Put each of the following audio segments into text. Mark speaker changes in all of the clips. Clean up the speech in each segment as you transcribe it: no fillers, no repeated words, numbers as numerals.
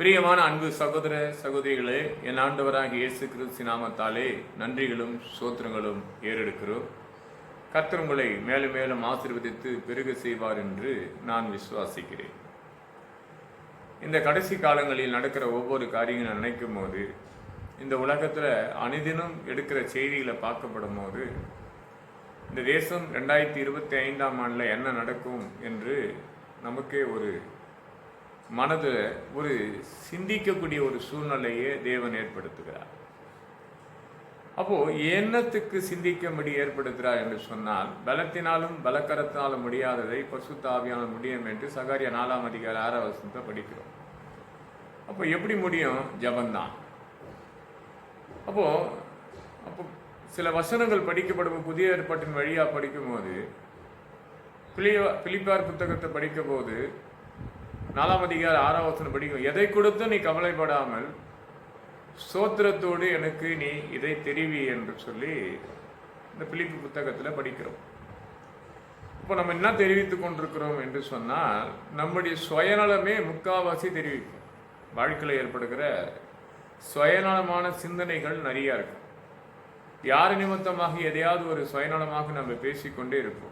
Speaker 1: பிரியமான அன்பு சகோதர சகோதரிகளே, என் ஆண்டவராகிய இயேசு கிறிஸ்து நாமத்தாலே நன்றிகளும் சோத்திரங்களும் ஏறெடுக்கிறோம். கர்த்தர் உங்களை மேலும் மேலும் ஆசீர்வதித்து பெருக செய்வார் என்று நான் விசுவாசிக்கிறேன். இந்த கடைசி காலங்களில் நடக்கிற ஒவ்வொரு காரியங்களும் நினைக்கும் போது, இந்த உலகத்தில் அனுதினம் எடுக்கிற செய்திகளை பார்க்கப்படும் போது, இந்த தேசம் 2025ஆம் ஆண்டில் என்ன நடக்கும் என்று நமக்கே ஒரு மனதில் ஒரு சிந்திக்கக்கூடிய ஒரு சூழ்நிலையை தேவன் ஏற்படுத்துகிறார். அப்போ என்னத்துக்கு சிந்திக்கும்படி ஏற்படுத்துகிறார் என்று சொன்னால், பலத்தினாலும் பலக்கரத்தினாலும் முடியாததை பரிசுத்த ஆவியானால் முடியும் என்று சகரியா 4ஆம் அதிகாரம் 6ஆம் வசனத்தை படிக்கிறோம். அப்போ எப்படி முடியும்? ஜபந்தான். அப்போ சில வசனங்கள் படிக்கப்படும் புதிய ஏற்பாட்டின் வழியாக படிக்கும்போது, பிலிப்பியர் புத்தகத்தை படிக்கும் போது 4ஆம் அதிகாரம் 6ஆம் வசனம் படிக்கும், எதை கொடுத்து நீ கவலைப்படாமல் ஸ்தோத்திரத்தோடு எனக்கு நீ இதை தெரிவி என்று சொல்லி இந்த பிலிப்பி புத்தகத்தில் படிக்கிறோம். இப்போ நம்ம என்ன தெரிவித்துக் கொண்டிருக்கிறோம் என்று சொன்னால், நம்முடைய சுயநலமே முக்காவாசி தெரிவிக்கும். வாழ்க்கையில் ஏற்படுகிற சுயநலமான சிந்தனைகள் நிறையா இருக்கும். யார் நிமித்தமாக எதையாவது ஒரு சுயநலமாக நம்ம பேசிக்கொண்டே இருப்போம்.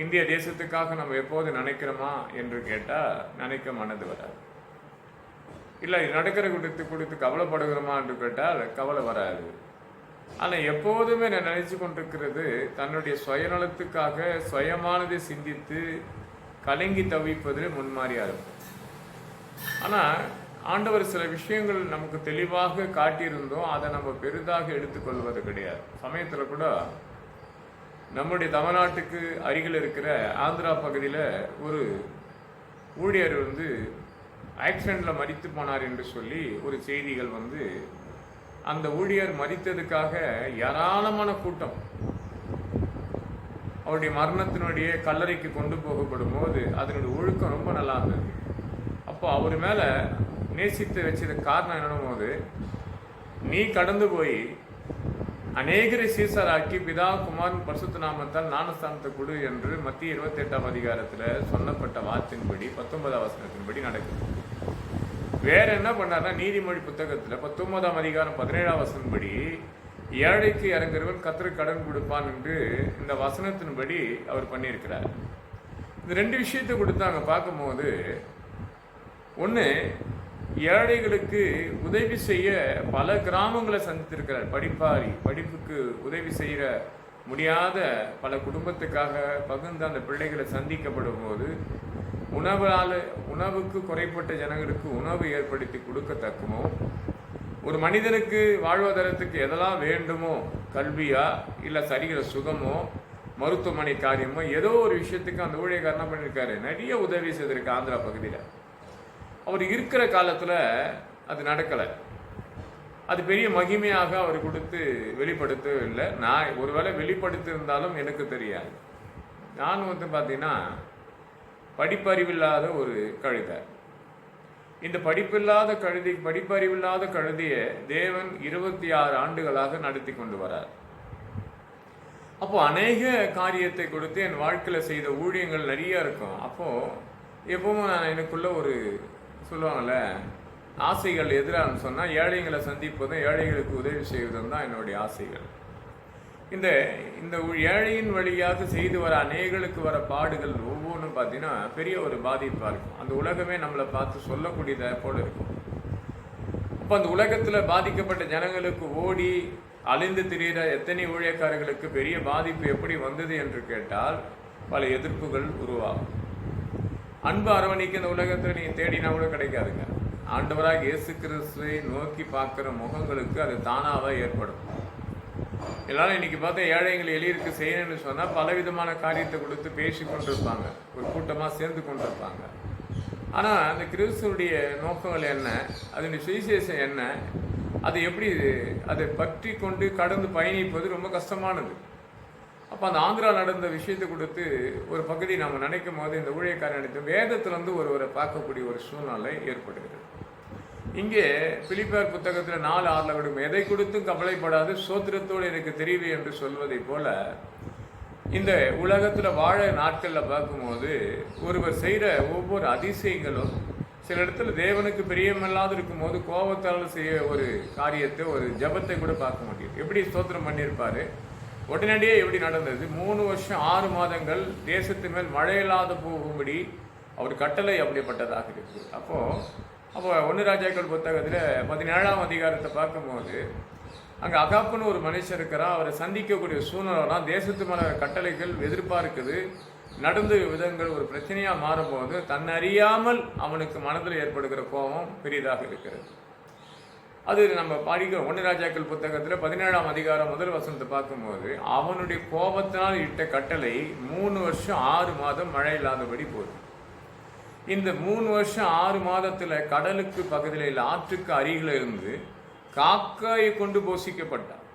Speaker 1: இந்திய தேசத்துக்காக நம்ம எப்போது நினைக்கிறோமா என்று கேட்டால் நினைக்க மனது வராது. இல்லை நடக்கிற குறித்து கவலைப்படுகிறோமா என்று கேட்டால் கவலை வராது. ஆனால் எப்போதுமே நான் நினைச்சு கொண்டிருக்கிறது தன்னுடைய சுயநலத்துக்காக சுயமானதை சிந்தித்து கலங்கி தவிப்பதில் முன்மாறியாக இருக்கும். ஆனால் ஆண்டவர் சில விஷயங்கள் நமக்கு தெளிவாக காட்டியிருந்தோம், அதை நம்ம பெரிதாக எடுத்துக்கொள்வது கிடையாது. சமயத்தில் கூட நம்முடைய தமிழ்நாட்டுக்கு அருகில் இருக்கிற ஆந்திரா பகுதியில் ஒரு ஊழியர் ஆக்சிடெண்ட்டில் மரித்து போனார் என்று சொல்லி ஒரு செய்திகள் அந்த ஊழியர் மரித்ததுக்காக ஏராளமான கூட்டம் அவருடைய மரணத்தினுடைய கல்லறைக்கு கொண்டு போகப்படும் போது அதனுடைய ஒழுக்கம் ரொம்ப நல்லா இருந்தது. அப்போ அவர் மேலே நேசித்து வச்சது காரணம் என்னன்னும் போது, நீ கடந்து போய் அநேகரை சீசராக்கி பிதா குமாரன் பரிசுத்த நாமத்தால் ஞானஸ்தானத்தை கொடு என்று மத்திய 28ஆம் அதிகாரத்தில் சொல்லப்பட்ட வார்த்தையின்படி 19ஆம் வசனத்தின்படி நடக்குது. வேற என்ன பண்ணார்னா, நீதிமொழி புத்தகத்தில் 19ஆம் அதிகாரம் 17ஆம் வசனப்படி ஏழைக்கு இறங்குறவன் கர்த்தருக்கு கடன் கொடுப்பான் என்று இந்த வசனத்தின்படி அவர் பண்ணியிருக்கிறார். இந்த ரெண்டு விஷயத்தை கொடுத்தாங்க. பார்க்கும்போது ஒன்று, ஏழைகளுக்கு உதவி செய்ய பல கிராமங்களை சந்தித்திருக்கிறார். படிப்புக்கு உதவி செய்ய முடியாத பல குடும்பத்துக்காக பகிர்ந்து அந்த பிள்ளைகளை சந்திக்கப்படும் போது உணவுக்கு குறைப்பட்ட ஜனங்களுக்கு உணவு ஏற்படுத்தி கொடுக்கத்தக்கமோ, ஒரு மனிதனுக்கு வாழ்வாதாரத்துக்கு எதெல்லாம் வேண்டுமோ, கல்வியா இல்லை சரிகிற சுகமோ மருத்துவமனை காரியமோ ஏதோ ஒரு விஷயத்துக்கு அந்த ஊழியக்காரர் என்ன பண்ணியிருக்காரு, நிறைய உதவி செய்திருக்கு ஆந்திரா பகுதியில். அவர் இருக்கிற காலத்தில் அது நடக்கலை. அது பெரிய மகிமையாக அவர் கொடுத்து வெளிப்படுத்தவில்லை. நான் ஒருவேளை வெளிப்படுத்தியிருந்தாலும் எனக்கு தெரியாது. நான் பார்த்தீங்கன்னா படிப்பறிவில்லாத ஒரு கழுதை. இந்த படிப்பறிவில்லாத கழுதையை தேவன் 26 ஆண்டுகளாக நடத்தி கொண்டு வரார். அப்போ அநேக காரியத்தை கொடுத்து என் வாழ்க்கையில் செய்த ஊழியங்கள் நிறைய இருக்கும். அப்போது எப்பவும் நான் எனக்குள்ள ஒரு சொல்லுவாங்கள்ல, ஆசைகள் எதிரான்னு சொன்னால் ஏழைகளை சந்திப்பதும் ஏழைகளுக்கு உதவி செய்வதும் தான் என்னுடைய ஆசைகள். இந்த ஏழையின் வழியாக செய்து வர அநேகளுக்கு வர பாடுகள் ஒவ்வொன்றும் பார்த்தீங்கன்னா பெரிய ஒரு பாதிப்பாக இருக்கும். அந்த உலகமே நம்மளை பார்த்து சொல்லக்கூடியதை போல இருக்கும். அப்போ அந்த உலகத்தில் பாதிக்கப்பட்ட ஜனங்களுக்கு ஓடி அழிந்து திரிகிற எத்தனை ஊழியக்காரர்களுக்கு பெரிய பாதிப்பு எப்படி வந்தது என்று கேட்டால் பல எதிர்ப்புகள் உருவாகும். அன்பு அரவணைக்கு இந்த உலகத்தில் நீங்கள் தேடினா கூட கிடைக்காதுங்க. ஆண்டவராக இயேசு கிறிஸ்துவை நோக்கி பார்க்குற முகங்களுக்கு அது தானாக ஏற்படும். எல்லாரும் இன்னைக்கு பார்த்தா ஏழைகள் எளியருக்கு செய்யணும்னு சொன்னால் பலவிதமான காரியத்தை கொடுத்து பேசி கொண்டிருப்பாங்க, ஒரு கூட்டமாக சேர்ந்து கொண்டிருப்பாங்க. ஆனால் அந்த கிறிஸ்துவனுடைய நோக்கங்கள் என்ன, அதனுடைய சுவிசேஷம் என்ன, அது எப்படி அதை பற்றி கொண்டு கடந்து பயணிப்பது ரொம்ப கஷ்டமானது. அப்போ அந்த ஆந்திரா நடந்த விஷயத்தை கொடுத்து ஒரு பகுதி நம்ம நினைக்கும் போது இந்த ஊழியக்காரன் நினைத்து வேதத்தில் ஒருவரை பார்க்கக்கூடிய ஒரு சூழ்நிலை ஏற்படுகிறது. இங்கே பிலிப்பியர் புத்தகத்தில் 4:6 விடும், எதை கொடுத்தும் கவலைப்படாது ஸ்தோத்திரத்தோடு எனக்கு தெரிவி என்று சொல்வதை போல இந்த உலகத்தில் வாழ நாட்களில் பார்க்கும்போது ஒருவர் செய்கிற ஒவ்வொரு அதிசயங்களும் சில இடத்துல தேவனுக்கு பிரியமில்லாது இருக்கும்போது கோபத்தால் செய்ய ஒரு காரியத்தை, ஒரு ஜபத்தை கூட பார்க்க முடியும். எப்படி ஸ்தோத்திரம் பண்ணியிருப்பாரு, உடனடியே எப்படி நடந்தது. 3 வருஷம் 6 மாதங்கள் தேசத்து மேல் மழை இல்லாத போகும்படி அவர் கட்டளை அப்படிப்பட்டதாக இருக்கு. அப்போ 1 ராஜாக்கள் புத்தகத்தில் 17ஆம் அதிகாரத்தை பார்க்கும்போது அங்கே அகாப்புன்னு ஒரு மனுஷன் இருக்கிறா. அவரை சந்திக்கக்கூடிய சூழ்நிலைலாம் தேசத்து மேல கட்டளைகள் எதிர்பார்க்குது. நடந்த விதங்கள் ஒரு பிரச்சனையாக மாறும்போது தன்னறியாமல் அவனுக்கு மனதில் ஏற்படுகிற கோபம் பெரிதாக இருக்கிறது. அது நம்ம படிக்கிறோம் 1 ராஜாக்கள் புத்தகத்தில் 17ஆம் அதிகாரம் முதல் வசனத்தை பார்க்கும்போது அவனுடைய கோபத்தினால் இட்ட கட்டளை 3 வருஷம் 6 மாதம் மழை இல்லாதபடி போகுது. இந்த 3 வருஷம் 6 மாதத்தில் கடலுக்கு பக்கத்தில் ஆற்றுக்கு அருகில் இருந்து காக்காயை கொண்டு போஷிக்கப்பட்டான்.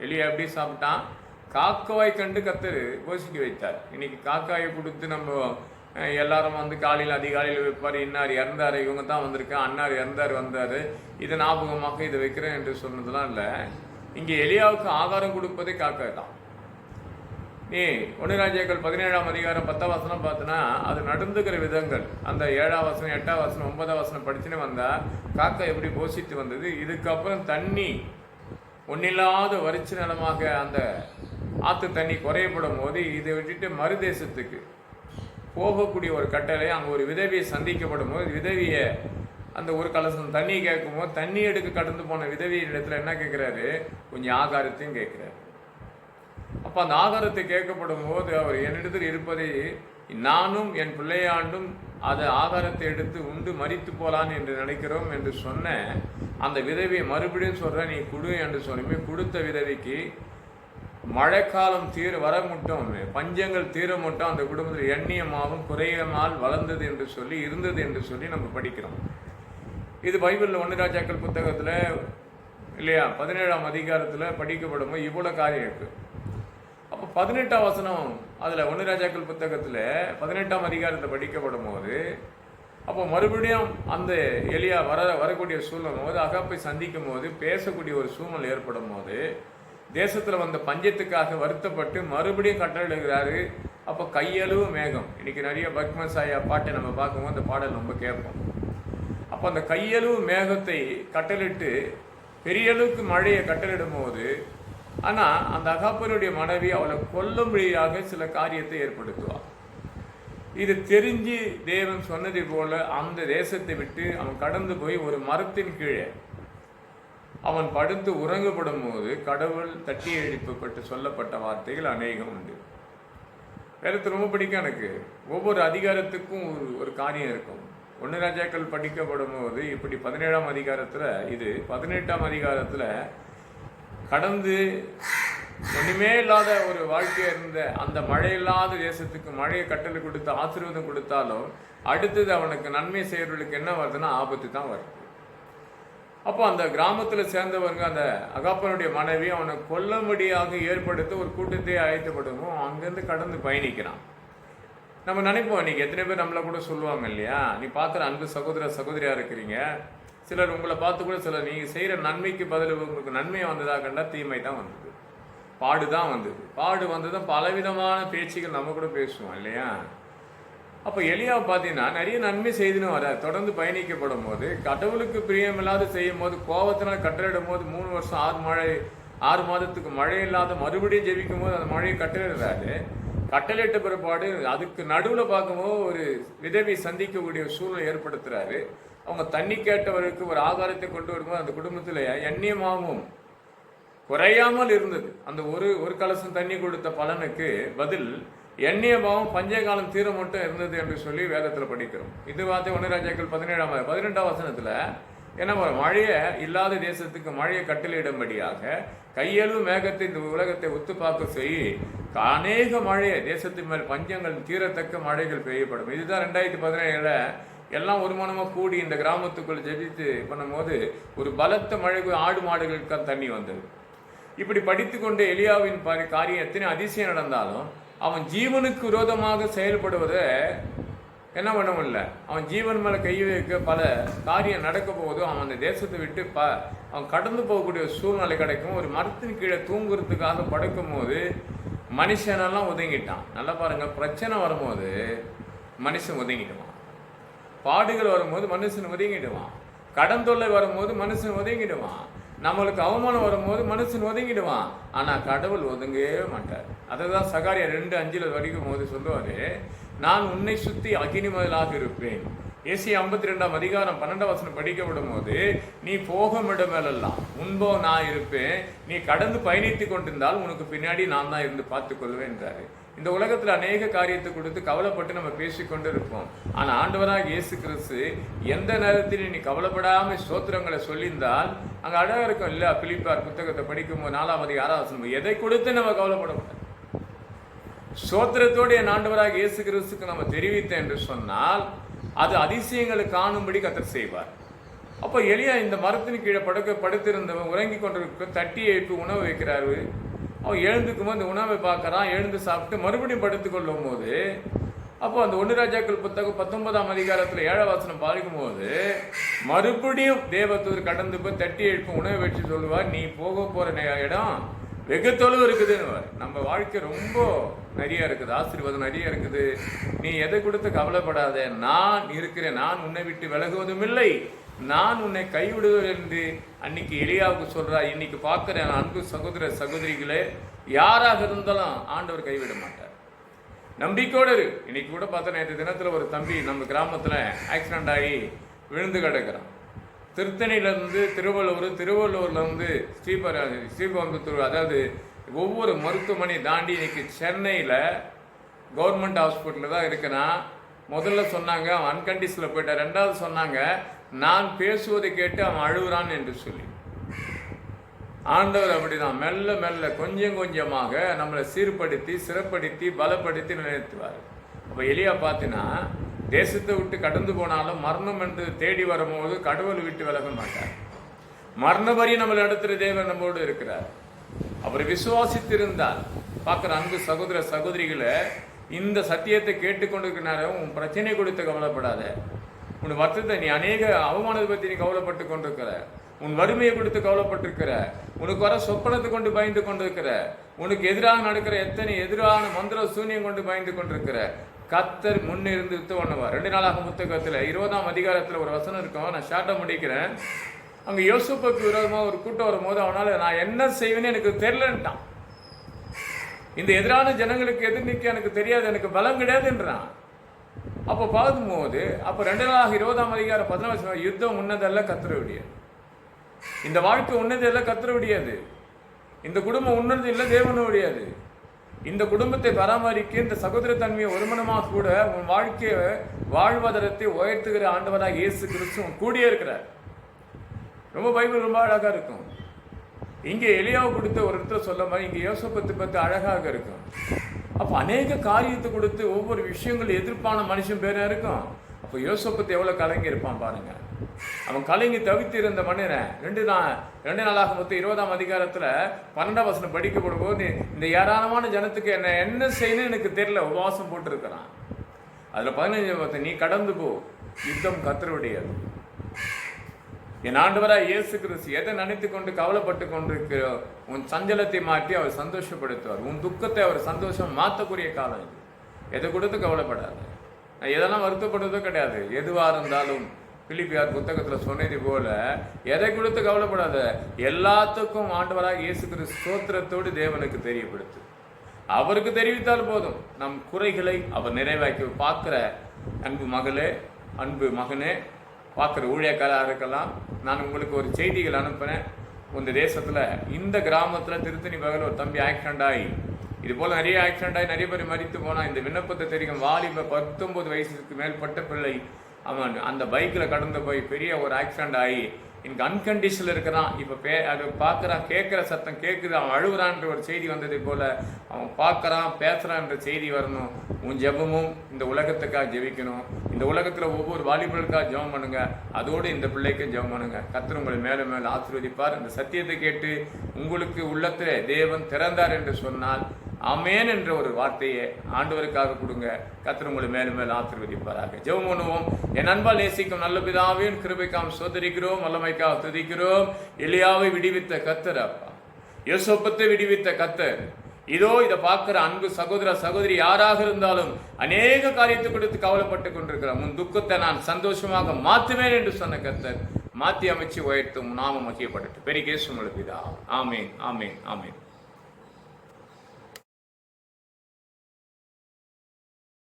Speaker 1: எலியா எப்படி சாப்பிட்டான்? காக்காய் கண்டு கர்த்தர் போஷிக்க வைத்தார். இன்னைக்கு காக்காயை கொடுத்து நம்ம எல்லாரும் வந்து காலையில் அதிகாலையில் வைப்பார். இன்னார் இறந்தார், இவங்க தான் வந்திருக்கேன், அன்னார் இறந்தார் வந்தார், இதை ஞாபகமாக இதை வைக்கிறேன் என்று சொன்னதுலாம் இல்லை. இங்கே எலியாவுக்கு ஆகாரம் கொடுப்பதே காக்காய் தான். நீ 1 ராஜாக்கள் 17ஆம் அதிகாரம் 10ஆம் வசனம் பார்த்தனா அது நடந்துக்கிற விதங்கள், அந்த 7ஆம் வசனம் 8ஆம் வசனம் 9ஆம் வசனம் படிச்சுன்னு வந்தா காக்கா எப்படி போஷித்து வந்தது. இதுக்கப்புறம் தண்ணி ஒன்னில்லாத வறட்சி நிலமாக அந்த ஆற்று தண்ணி குறையப்படும் போது இதை விட்டுட்டு மறுதேசத்துக்கு போகக்கூடிய ஒரு கட்டளை. அங்கே ஒரு விதவியை சந்திக்கப்படும் போது விதவியை அந்த ஒரு கலசம் தண்ணி கேட்கும் போது தண்ணி எடுக்க கடந்து போன விதவியின் இடத்துல என்ன கேட்குறாரு? கொஞ்சம் ஆகாரத்தையும் கேட்குறாரு. அப்போ அந்த ஆகாரத்தை கேட்கப்படும் போது அவர் என்னிடத்தில் இருப்பதை நானும் என் பிள்ளையாண்டும் அதை ஆகாரத்தை எடுத்து உண்டு மரித்து போலான் என்று நினைக்கிறோம் என்று சொன்ன அந்த விதவியை மறுபடியும் சொல்கிறேன், நீ கொடு என்று சொன்னமே. கொடுத்த விதவிக்கு மழைக்காலம் வர மட்டும் பஞ்சங்கள் தீர மட்டும் அந்த குடும்பத்தில் எண்ணியமாகவும் குறையமால் வளர்ந்தது என்று சொல்லி இருந்தது என்று சொல்லி நம்ம படிக்கிறோம். இது பைபிளில் 1 ராஜாக்கள் புத்தகத்தில் இல்லையா 17ஆம் அதிகாரத்தில் படிக்கப்படும் போது இவ்வளோ காரியம் இருக்குது. அப்போ 18ஆம் வசனம் அதில் 1 ராஜாக்கள் புத்தகத்தில் 18ஆம் அதிகாரத்தை படிக்கப்படும் போது அப்போ மறுபடியும் அந்த எலியா வரக்கூடிய சூழ்நிலை போது அகாப்பை சந்திக்கும் போது பேசக்கூடிய ஒரு சூழ்நிலை ஏற்படும் போது தேசத்தில் வந்த பஞ்சத்துக்காக வருத்தப்பட்டு மறுபடியும் கட்டளையிடுகிறாரு. அப்போ கையளவு மேகம், இன்னைக்கு நிறைய பக்மசாயா பாட்டை நம்ம பார்க்கும்போது அந்த பாடல் நம்ம கேட்போம். அப்போ அந்த கையளவு மேகத்தை கட்டளிட்டு பெரிய அளவுக்கு மழையை கட்டளிடும் போது ஆனால் அந்த அகாப்பனுடைய மனைவி அவளை கொல்லும்படியாக சில காரியத்தை ஏற்படுத்துவாள். இது தெரிஞ்சு தேவன் சொன்னதை போல அந்த தேசத்தை விட்டு அவன் கடந்து போய் ஒரு மரத்தின் கீழே அவன் படுத்து உறங்கப்படும் போது கடவுள் தட்டி எழுப்பப்பட்டு சொல்லப்பட்ட வார்த்தைகள் அநேகம் உண்டு. வேதத்தை ரொம்ப பிடிக்கும் எனக்கு. ஒவ்வொரு அதிகாரத்துக்கும் ஒரு காரியம் இருக்கும். 1 ராஜாக்கள் படிக்கப்படும் போது இப்படி 17ஆம் அதிகாரத்தில் இது 18ஆம் அதிகாரத்தில் கடந்து ஒன்றுமே இல்லாத ஒரு வாழ்க்கையாக இருந்த அந்த மழையில்லாத தேசத்துக்கு மழையை கட்டளை கொடுத்து ஆசீர்வாதம் கொடுத்தாலும் அடுத்தது அவனுக்கு நன்மை செய்கிறவர்களுக்கு என்ன வருதுன்னா ஆபத்து தான் வருது. அப்போ அந்த கிராமத்தில் சேர்ந்தவங்க அந்த அகாப்பனுடைய மனைவி அவனை கொல்லும்படியாக ஏற்படுத்த ஒரு கூட்டத்தை அழைத்தப்படுமோ அங்கேருந்து கடந்து பயணிக்கிறான். நம்ம நினைப்போம், இன்னைக்கு எத்தனை பேர் நம்மளை கூட சொல்லுவாங்க இல்லையா, நீ பார்க்குற அன்பு சகோதரியாக இருக்கிறீங்க, சிலர் உங்களை பார்த்து கூட சிலர் நீங்கள் செய்கிற நன்மைக்கு பதில் உங்களுக்கு நன்மை வந்ததாக கண்டா தீமை தான் வந்தது, பாடு தான் வந்தது. பாடு வந்ததும் பலவிதமான பேச்சுகள் நம்ம கூட பேசுவோம் இல்லையா. அப்போ எலியாவை பார்த்தீங்கன்னா நிறைய நன்மை செய்துன்னு வர தொடர்ந்து பயணிக்கப்படும் போது கடவுளுக்கு பிரியமில்லாத செய்யும் போது கோபத்தினால் கட்டளையிடும் போது 3 வருஷம் 6 மாதத்துக்கு மழை இல்லாத மறுபடியும் ஜெபிக்கும் போது அந்த மழையை கட்டளையிடுறாரு. கட்டளையிட்ட பிற்பாடு அதுக்கு நடுவில் பார்க்கும்போது ஒரு விதவை சந்திக்கக்கூடிய சூழ்நிலை ஏற்படுத்துறாரு. அவங்க தண்ணி கேட்டவருக்கு ஒரு ஆகாரத்தை கொண்டு வரும்போது அந்த குடும்பத்தில் எண்ணியமாகவும் குறையாமல் இருந்தது. அந்த ஒரு கலசம் தண்ணி கொடுத்த பலனுக்கு பதில் எண்ணியமாகவும் பஞ்சகாலம் தீர மட்டும் இருந்தது என்று சொல்லி வேதத்தில் படிக்கிறோம். இது வார்த்தை 1 ராஜாக்கள் 18ஆம் வசனத்தில் என்ன மழையை இல்லாத தேசத்துக்கு மழையை கட்டளையிடும்படியாக கையளவு மேகத்தை இந்த உலகத்தை ஒத்துப்பாக்க செய்ய அநேக மழையை தேசத்தின் மேல் பஞ்சங்கள் தீரத்தக்க மழைகள் பெய்யப்படும். இதுதான் 2017 எல்லாம் ஒரு மனமாக கூடி இந்த கிராமத்துக்குள் ஜெபித்து பண்ணும்போது ஒரு பலத்த மழைக்கு ஆடு மாடுகளுக்கு தண்ணி வந்தது. இப்படி படித்து கொண்டு எலியாவின் காரியம் எத்தனை அதிசயம் நடந்தாலும் அவன் ஜீவனுக்கு விரோதமாக செயல்படுவதை என்ன பண்ண முடியல. அவன் ஜீவன் மேலே கை வைக்க பல காரியம் நடக்க போதும் அவன் அந்த தேசத்தை விட்டு அவன் கடந்து போகக்கூடிய சூழ்நிலை கிடைக்கும். ஒரு மரத்தின் கீழே தூங்குறதுக்காக படுக்கும் போது மனுஷனெல்லாம் ஒதுங்கிட்டான். நல்லா பாருங்க, பிரச்சனை வரும்போது மனுஷன் ஒதுங்கிடுவான். பாடுகள் வரும்போது மனுஷன் ஒதுங்கிடுவான், கடன் தொல்லை வரும்போது மனுஷன் ஒதுங்கிடுவான், நம்மளுக்கு அவமானம் வரும்போது மனுஷன் ஒதுங்கிடுவான். ஆனா கடவுள் ஒதுங்கவே மாட்டார். அதுதான் சகாரியா 2:5 வரைக்கும் போது சொல்லுவாரு, நான் உன்னை சுத்தி அக்கினி மதிலாக இருப்பேன். ஏசியா 52:12 படிக்க விடும் போது, நீ போகும் இடமெல்லாம் முன்போ நான் இருப்பேன், நீ கடந்து பயணித்து கொண்டிருந்தால் உனக்கு பின்னாடி நான் தான் இருந்து பார்த்துக் கொள்வேன் என்றாரு. இந்த உலகத்துல அநேக காரியத்தை கொடுத்து கவலைப்பட்டு நம்ம பேசிக்கொண்டு இருப்போம். ஆனா ஆண்டவராக இயேசு கிறிஸ்து எந்த நேரத்தில் நீ கவலைப்படாம ஸ்தோத்திரங்களை சொல்லியிருந்தால் அங்க அழகா இருக்கும் இல்ல. பிலிப்பியர் புத்தகத்தை படிக்கும் போது 4:6 எதை கொடுத்து நம்ம கவலைப்படக்கூடாது. ஸ்தோத்திரத்தோடு என் ஆண்டவராக இயேசு கிறிஸ்துக்கு நம்ம தெரிவித்தேன் என்று சொன்னால் அது அதிசயங்களை காணும்படி கர்த்தர் செய்வார். அப்போ எலியா இந்த மரத்தின் கீழே படுத்திருந்தவன் உறங்கி கொண்டிருக்க தட்டி எழுப்பி உணவு வைக்கிறாரு. அவன் எழுந்துக்கும் போது இந்த உணவை பார்க்கறான். எழுந்து சாப்பிட்டு மறுபடியும் படுத்து கொள்ளும் போது, அப்போ அந்த 1 ராஜாக்கள் புத்தகம் 19 7 பார்க்கும் போது மறுபடியும் தேவதூதர் கடந்து போய் தட்டி எழுப்பி உணவை வச்சு சொல்லுவார், நீ போக போற இடம் வெகு தொலைவு இருக்குதுன்னு. நம்ம வாழ்க்கை ரொம்ப நிறைய இருக்குது, ஆசீர்வாதம் நிறைய இருக்குது. நீ எதை கொடுத்து கவலைப்படாத, நான் இருக்கிறேன், நான் உன்னை விட்டு விலகுவதும் இல்லை, நான் உன்னை கைவிடுவது என்று அன்னைக்கு எலியாவுக்கு சொல்றார். இன்னைக்கு பார்க்கிற அன்பு சகோதர சகோதரிகளே, யாராக இருந்தாலும் ஆண்டவர் கைவிட மாட்டார். நம்பிக்கையோடு இரு. இன்னைக்கு கூட பார்த்தா நேற்று தினத்துல ஒரு தம்பி நம்ம கிராமத்துல ஆக்சிடென்ட் ஆகி விழுந்து கிடக்கிறான். திருத்தணியிலேருந்து திருவள்ளூர்லேருந்து ஸ்ரீபெரும்புத்தூர், அதாவது ஒவ்வொரு மருத்துவமனை தாண்டி இன்னைக்கு சென்னையில் கவர்மெண்ட் ஹாஸ்பிட்டலில் தான் இருக்கிறான். முதல்ல சொன்னாங்க அவன் அன்கண்டிஷனில் போயிட்டான். 2வது சொன்னாங்க நான் பேசுவதை கேட்டு அவன் அழுகுறான் என்று சொல்லி. ஆண்டவர் அப்படிதான் மெல்ல மெல்ல கொஞ்சம் கொஞ்சமாக நம்மளை சீர்படுத்தி சிறப்படுத்தி பலப்படுத்தி நிலைநிறுத்துவார். அப்போ எலியா பார்த்தீங்கன்னா தேசத்தை விட்டு கடந்து போனாலும் மரணம் என்று தேடி வரும்போது கடவுளை விட்டு விலக மாட்டார். மரண வரி நம்மளை நடத்துகிற தேவன் நம்மோடு இருக்கிறார். அவர் விசுவாசித்திருந்தால் பார்க்குற அன்பு சகோதர சகோதரிகளை, இந்த சத்தியத்தை கேட்டுக்கொண்டிருக்கிறார உன் பிரச்சனை கொடுத்து கவலைப்படாத. உன் வருத்தத்தை நீ அநேக அவமானத்தை பற்றி நீ கவலைப்பட்டு கொண்டிருக்கிற, உன் வறுமையை கொடுத்து கவலைப்பட்டிருக்கிற, உனக்கு வர சொப்பனத்தை கொண்டு பயந்து கொண்டிருக்கிற, உனக்கு எதிராக நடக்கிற எத்தனை எதிரான மந்திர சூன்யம் கொண்டு பயந்து கொண்டிருக்கிற, கர்த்தர் முன்னிருந்து பண்ணுவார். 2 நாளாகமம் புத்தகத்தில் 20 ஒரு வசனம் இருக்கும். நான் ஷார்ட்டா முடிக்கிறேன். அங்க யோசேப்புக்கு விரோதமாக ஒரு கூட்டம் வரும்போது அவனால நான் என்ன செய்வேன்னு எனக்கு தெரியலன்ட்டான். இந்த எதிரான ஜனங்களுக்கு எதிர் நிற்க எனக்கு தெரியாது, எனக்கு பலம் கிடையாதுன்றான். அப்போ பார்க்கும்போது அப்போ 2 நாளாக 20 யுத்தம் உன்னதல்ல கர்த்தருடையது, இந்த வாழ்க்கை உன்னதல்ல கர்த்தருடையது, இந்த குடும்பம் உன்னது இல்லை தேவனுடையது. இந்த குடும்பத்தை பராமரிக்க இந்த சகோதரத்தன்மையை ஒருமனமாக கூட உன் வாழ்க்கையை வாழ்வாதாரத்தை உயர்த்துகிற ஆண்டவராக இயேசு கிறிஸ்து கூடியே இருக்கிறார். ரொம்ப பைபிள் ரொம்ப அழகா இருக்கும். இங்கே எலியாவை கொடுத்த ஒரு இடத்துல சொல்ல மாதிரி இங்கே யோசேப்பை பற்றி அழகாக இருக்கும். அப்போ அநேக காரியத்தை கொடுத்து ஒவ்வொரு விஷயங்கள் எதிர்ப்பான மனுஷன் பேரா இருக்கும். அப்போ யோசேப்பு எவ்வளோ கலங்கி இருப்பான் பாருங்க. அவன் கலங்கி தவித்து இருந்த மனிதன் 2 நாளாகமம் 20 12 படிக்கப்படும் போது இந்த ஏராளமான ஜனத்துக்கு என்ன செய்யணும் எனக்கு தெரியல, உபவாசம் போட்டு இருக்கிறான். அதுல 15 நீ கடந்து போ, யுத்தம் கர்த்தருடையது. என் ஆண்டவராய் இயேசு கிறிஸ்து எதை நினைத்து கொண்டு கவலைப்பட்டு கொண்டிருக்கிற உன் சஞ்சலத்தை மாற்றி அவர் சந்தோஷப்படுத்துவார். உன் துக்கத்தை அவர் சந்தோஷம் மாற்றக்கூடிய காலம் இது. எதை கொடுத்து கவலைப்படாது. நான் எதெல்லாம் வருத்தப்படுறதோ கிடையாது. எதுவாக இருந்தாலும் பிலிப்பியர் புத்தகத்தில் சொன்னது போல எதை கொடுத்து கவலைப்படாத, எல்லாத்துக்கும் ஆண்டவராக இயேசு கிறிஸ்து ஸ்தோத்திரத்தோடு தேவனுக்கு தெரியப்படுத்து. அவருக்கு தெரிவித்தால் போதும். நம் குறைகளை அவர் நிறைவாக்கி பார்க்கிற அன்பு மகளே, அன்பு மகனே, பார்க்குற ஊழியக்காராக இருக்கலாம். நான் உங்களுக்கு ஒரு செய்திகள் அனுப்புகிறேன். இந்த தேசத்தில் இந்த கிராமத்தில் திருத்தணி பகல் ஒரு தம்பி ஆக்சிடென்ட் ஆகி, இது போல் நிறைய ஆக்சிடென்ட் ஆகி நிறைய பேர் மறித்து போனால் இந்த விண்ணப்பத்தை தெரியும். வாலிப 19 வயசுக்கு மேற்பட்ட பிள்ளை அவன் அந்த பைக்கில் கடந்து போய் பெரிய ஒரு ஆக்சிடென்ட் ஆகி எனக்கு அன்கண்டிஷனில் இருக்கிறான். இப்போ அதை பார்க்குறான், கேட்குற சத்தம் கேட்குது, அவன் அழுகுறான்ற ஒரு செய்தி வந்ததை போல் அவன் பார்க்குறான் பேசுகிறான்ற செய்தி வரணும். உன் ஜெபமும் இந்த உலகத்துக்காக ஜெபிக்கணும். இந்த உலகத்தில் ஒவ்வொரு வாலிபர்களுக்காக ஜெபம் பண்ணுங்க, அதோடு இந்த பிள்ளைக்கும் ஜெபம் பண்ணுங்க. கர்த்தர் உங்களை மேலே மேலே ஆசீர்வதிப்பார். இந்த சத்தியத்தை கேட்டு உங்களுக்கு உள்ளத்தில் தேவன் திறந்தார் என்று சொன்னால் ஆமென் என்ற ஒரு வார்த்தையை ஆண்டவருக்காக கொடுங்க. கர்த்தர் உங்களை மேலும் மேலும் ஆசீர்வதிப்பாராக. ஜெபம் பண்ணுவோம். என் அன்பால் நேசிக்கும் நல்ல பிதாவின் கிருபைக்காக சோதரிக்கிறோம், வல்லமைக்காக துதிக்கிறோம். எலியாவை விடுவித்த கர்த்தர் அப்பா, யோசேப்பை விடுவித்த கர்த்தர், இதோ இதை பார்க்கிற அன்பு சகோதர சகோதரி யாராக இருந்தாலும் அநேக காரியத்தை கொடுத்து கவலைப்பட்டு கொண்டிருக்கிறோம். உன் துக்கத்தை நான் சந்தோஷமாக மாற்றுவேன் என்று சொன்ன கர்த்தர் மாற்றி அமைச்சு உயர்த்தும் நாமம் மகிமைப்படட்டும். பெரிய கேசு பிதா. ஆமேன், ஆமேன், ஆமேன்.